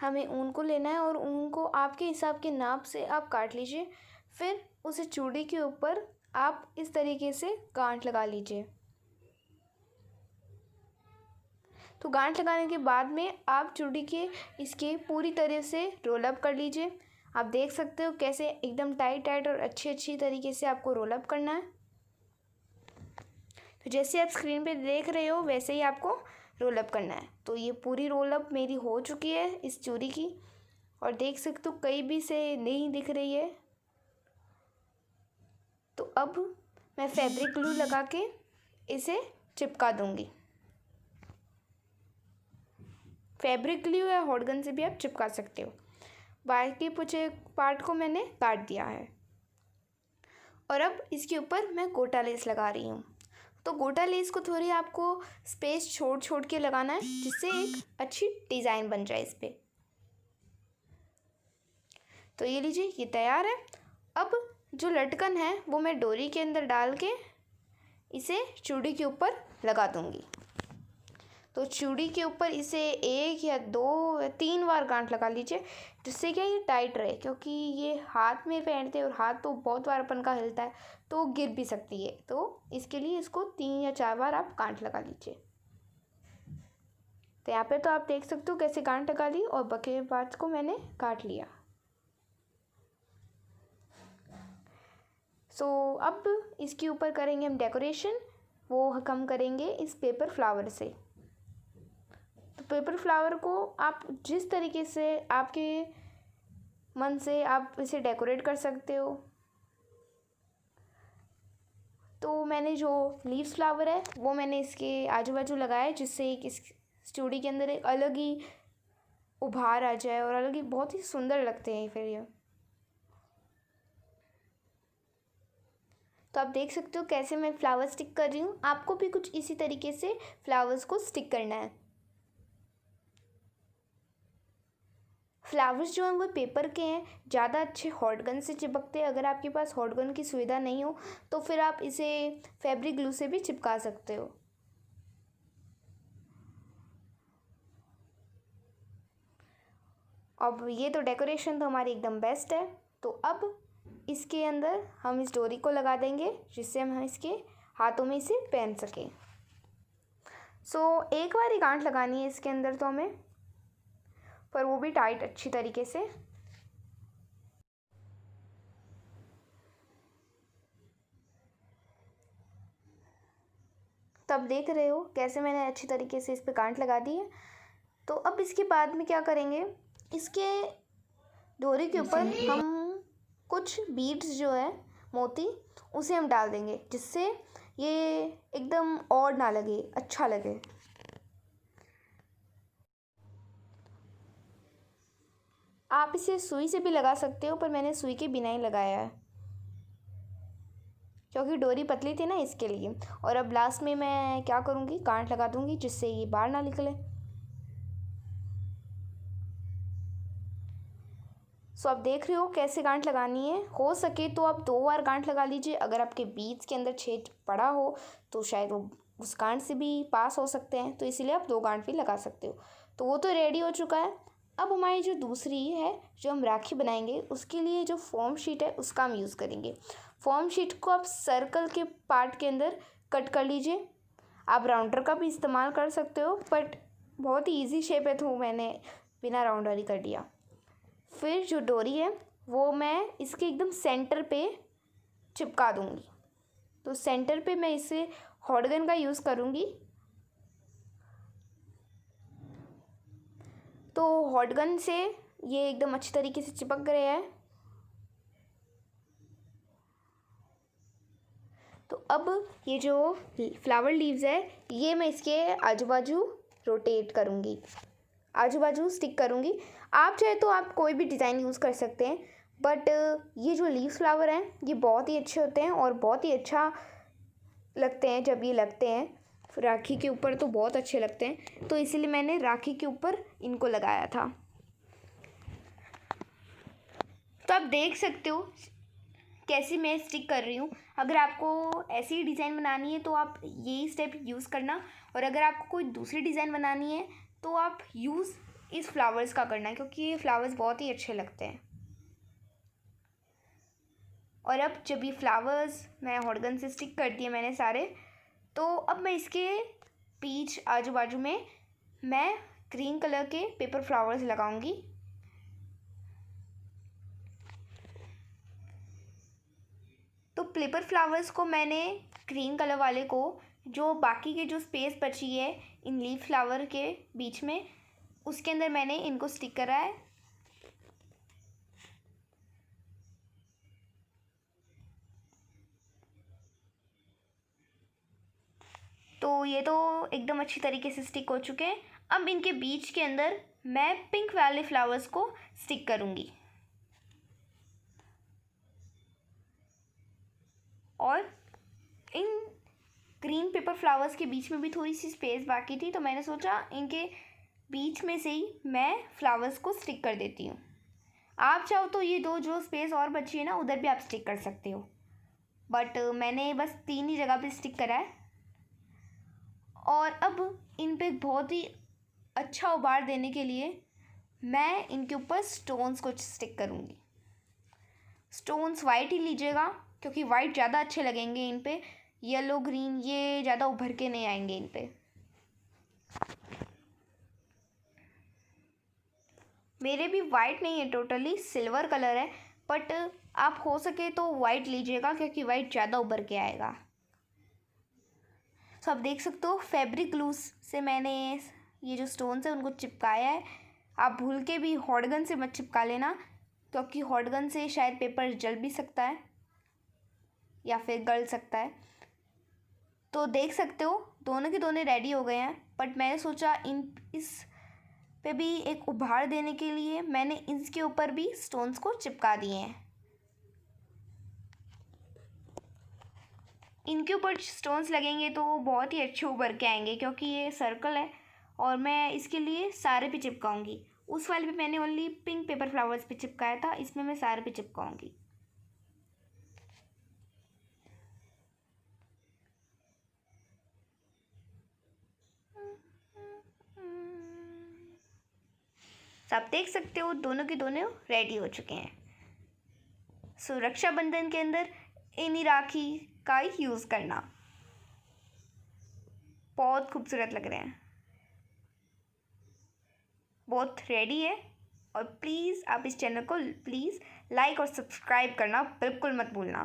हमें ऊन को लेना है और ऊन को आपके हिसाब के नाप से आप काट लीजिए। फिर उसे चूड़ी के ऊपर आप इस तरीके से गांठ लगा लीजिए। तो गांठ लगाने के बाद में आप चूड़ी के इसके पूरी तरह से रोल अप कर लीजिए। आप देख सकते हो कैसे एकदम टाइट टाइट और अच्छी तरीके से आपको रोल अप करना है। तो जैसे आप स्क्रीन पे देख रहे हो वैसे ही आपको रोल अप करना है। तो ये पूरी रोल अप मेरी हो चुकी है इस चूड़ी की, और देख सकते हो कहीं भी से नहीं दिख रही है। तो अब मैं फैब्रिक ग्लू लगा के इसे चिपका दूंगी। फैब्रिक ग्लू या हॉट गन से भी आप चिपका सकते हो। बाकी पूछे पार्ट को मैंने काट दिया है और अब इसके ऊपर मैं गोटा लेस लगा रही हूँ। तो गोटा लेस को थोड़ी आपको स्पेस छोड़ के लगाना है जिससे एक अच्छी डिज़ाइन बन जाए इस पर। तो ये लीजिए, ये तैयार है। अब जो लटकन है वो मैं डोरी के अंदर डाल के इसे चूड़ी के ऊपर लगा दूंगी। तो चूड़ी के ऊपर इसे 1 या 2 या 3 बार गांठ लगा लीजिए, जिससे क्या ये टाइट रहे, क्योंकि ये हाथ में पहनते हैं और हाथ तो बहुत बार अपन का हिलता है तो गिर भी सकती है। तो इसके लिए इसको 3 या 4 बार आप गांठ लगा लीजिए। तो यहाँ पे तो आप देख सकते हो कैसे गांठ लगा ली और बाकी पार्ट्स को मैंने काट लिया। अब इसके ऊपर करेंगे हम डेकोरेशन, वो हम करेंगे इस पेपर फ्लावर से। तो पेपर फ्लावर को आप जिस तरीके से आपके मन से आप इसे डेकोरेट कर सकते हो। तो मैंने जो लीव्स फ्लावर है वो मैंने इसके आजू बाजू लगाया है, जिससे एक इस चूड़ी के अंदर एक अलग ही उभार आ जाए और अलग ही बहुत ही सुंदर लगते हैं फिर ये। तो आप देख सकते हो कैसे मैं फ्लावर स्टिक कर रही हूँ। आपको भी कुछ इसी तरीके से फ्लावर्स को स्टिक करना है। फ्लावर्स जो हैं वो पेपर के हैं, ज़्यादा अच्छे हॉट गन से चिपकते हैं। अगर आपके पास हॉट गन की सुविधा नहीं हो तो फिर आप इसे फैब्रिक ग्लू से भी चिपका सकते हो। अब ये तो डेकोरेशन तो हमारी एकदम बेस्ट है। तो अब इसके अंदर हम इस डोरी को लगा देंगे जिससे हम इसके हाथों में इसे पहन सकें। एक बार ही गांठ लगानी है इसके अंदर तो हमें, पर वो भी टाइट अच्छी तरीके से। तब देख रहे हो कैसे मैंने अच्छी तरीके से इस पे गांठ लगा दी है। तो अब इसके बाद में क्या करेंगे, इसके डोरी के ऊपर हम कुछ बीड्स जो है मोती उसे हम डाल देंगे, जिससे ये एकदम ऑड ना लगे, अच्छा लगे। आप इसे सुई से भी लगा सकते हो, पर मैंने सुई के बिना ही लगाया है क्योंकि डोरी पतली थी ना, इसके लिए। और अब लास्ट में मैं क्या करूँगी, गांठ लगा दूँगी जिससे ये बाहर ना निकले। आप देख रहे हो कैसे गांठ लगानी है। हो सके तो आप 2 बार गांठ लगा लीजिए। अगर आपके बीच के अंदर छेद पड़ा हो तो शायद वो उस गांठ से भी पास हो सकते हैं, तो इसीलिए आप 2 गांठ भी लगा सकते हो। तो वो तो रेडी हो चुका है। अब हमारी जो दूसरी है, जो हम राखी बनाएंगे, उसके लिए जो फोम शीट है उसका हम यूज़ करेंगे। फोम शीट को आप सर्कल के पार्ट के अंदर कट कर लीजिए। आप राउंडर का भी इस्तेमाल कर सकते हो, बट बहुत ही ईजी शेप है तो मैंने बिना राउंडर ही कर दिया। फिर जो डोरी है वो मैं इसके एकदम सेंटर पे चिपका दूँगी। तो सेंटर पे मैं इसे हॉट गन का यूज़ करूँगी। तो हॉट गन से ये एकदम अच्छी तरीके से चिपक गया है। तो अब ये जो फ्लावर लीव्स है ये मैं इसके आजू बाजू रोटेट करूँगी, आजू बाजू स्टिक करूँगी। आप चाहे तो आप कोई भी डिज़ाइन यूज़ कर सकते हैं, बट ये जो लीव्स फ्लावर हैं ये बहुत ही अच्छे होते हैं और बहुत ही अच्छा लगते हैं जब ये लगते हैं राखी के ऊपर, तो बहुत अच्छे लगते हैं। तो इसीलिए मैंने राखी के ऊपर इनको लगाया था। तो आप देख सकते हो कैसे मैं स्टिक कर रही हूँ। अगर आपको ऐसी ही डिज़ाइन बनानी है तो आप यही स्टेप यूज़ करना, और अगर आपको कोई दूसरी डिज़ाइन बनानी है तो आप यूज़ इस फ्लावर्स का करना है, क्योंकि ये फ्लावर्स बहुत ही अच्छे लगते हैं। और अब जब ये फ्लावर्स मैं हॉट गन से स्टिक कर दिए मैंने सारे, तो अब मैं इसके बीच आजू बाजू में मैं ग्रीन कलर के पेपर फ्लावर्स लगाऊंगी। तो पेपर फ्लावर्स को मैंने ग्रीन कलर वाले को जो बाकी के जो स्पेस बची है इन लीफ फ्लावर के बीच में, उसके अंदर मैंने इनको स्टिक करा है। तो ये तो एकदम अच्छी तरीके से स्टिक हो चुके हैं। अब इनके बीच के अंदर मैं पिंक वाले फ्लावर्स को स्टिक करूँगी। और इन ग्रीन पेपर फ्लावर्स के बीच में भी थोड़ी सी स्पेस बाकी थी, तो मैंने सोचा इनके बीच में से ही मैं फ्लावर्स को स्टिक कर देती हूँ। आप चाहो तो ये दो जो स्पेस और बची है ना, उधर भी आप स्टिक कर सकते हो, बट मैंने बस 3 ही जगह पे स्टिक करा है। और अब इन पे बहुत ही अच्छा उभार देने के लिए मैं इनके ऊपर स्टोन्स को स्टिक करूँगी। स्टोन्स वाइट ही लीजिएगा, क्योंकि वाइट ज़्यादा अच्छे लगेंगे इन पे। येलो ग्रीन ये ज़्यादा उभर के नहीं आएंगे इन पे। मेरे भी वाइट नहीं है, टोटली सिल्वर कलर है, बट आप हो सके तो वाइट लीजिएगा, क्योंकि वाइट ज़्यादा उभर के आएगा। तो आप देख सकते हो फैब्रिक ग्लू से मैंने ये जो स्टोन्स है उनको चिपकाया है। आप भूल के भी हॉट गन से मत चिपका लेना, क्योंकि हॉट गन से शायद पेपर जल भी सकता है या फिर गल सकता है। तो देख सकते हो दोनों के दोनों रेडी हो गए हैं, बट मैंने सोचा इस पे भी एक उभार देने के लिए मैंने इसके ऊपर भी स्टोन्स को चिपका दिए हैं। इनके ऊपर स्टोन्स लगेंगे तो बहुत ही अच्छे उभर के आएंगे, क्योंकि ये सर्कल है और मैं इसके लिए सारे पे चिपकाऊंगी। उस वाले पे मैंने ओनली पिंक पेपर फ्लावर्स पे चिपकाया था, इसमें मैं सारे पे चिपकाऊंगी। तो आप देख सकते हो दोनों के दोनों रेडी हो चुके हैं। सो रक्षाबंधन के अंदर इन्हीं राखी का ही यूज़ करना। बहुत खूबसूरत लग रहे हैं, बहुत रेडी है। और प्लीज़ आप इस चैनल को प्लीज़ लाइक और सब्सक्राइब करना बिल्कुल मत भूलना।